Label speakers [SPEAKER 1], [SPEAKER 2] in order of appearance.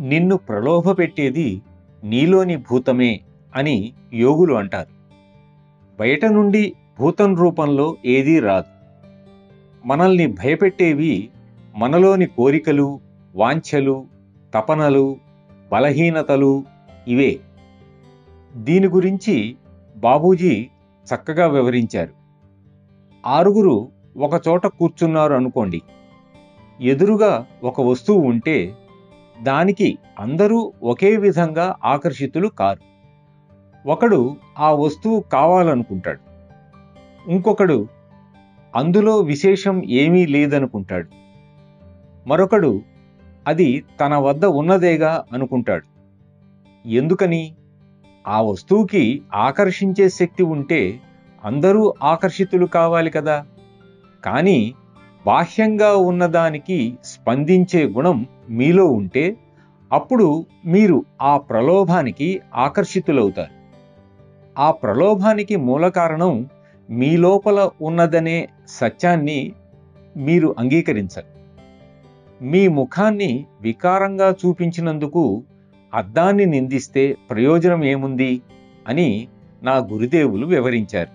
[SPEAKER 1] నిన్ను ప్రలోభపెట్టేది నీలోని భూతమే అని యోగులు అంటారు. బయట నుండి భూతం రూపంలో ఏదీ రాదు. మనల్ని భయపెట్టేవి మనలోని కోరికలు, వాంఛలు, తపనలు, బలహీనతలు ఇవే. దీని గురించి బాబూజీ చక్కగా వివరించారు. 6 ఒకచోట కూర్చున్నారు అనుకోండి. ఎదురుగా ఒక వస్తువు ఉంటే దానికి అందరూ ఒకే విధంగా ఆకర్షితులు కారు. ఒకడు ఆ వస్తువు కావాలనుకుంటాడు, ఇంకొకడు అందులో విశేషం ఏమీ లేదనుకుంటాడు, మరొకడు అది తన వద్ద ఉన్నదేగా అనుకుంటాడు. ఎందుకని? ఆ వస్తువుకి ఆకర్షించే శక్తి ఉంటే అందరూ ఆకర్షితులు కావాలి కదా. కానీ బాహ్యంగా ఉన్నదానికి స్పందించే గుణం మీలో ఉంటే అప్పుడు మీరు ఆ ప్రలోభానికి ఆకర్షితులవుతారు. ఆ ప్రలోభానికి మూల కారణం మీ లోపల ఉన్నదనే సత్యాన్ని మీరు అంగీకరించరు. మీ ముఖాన్ని వికారంగా చూపించినందుకు అద్దాన్ని నిందిస్తే ప్రయోజనం ఏముంది అని నా గురుదేవులు వివరించారు.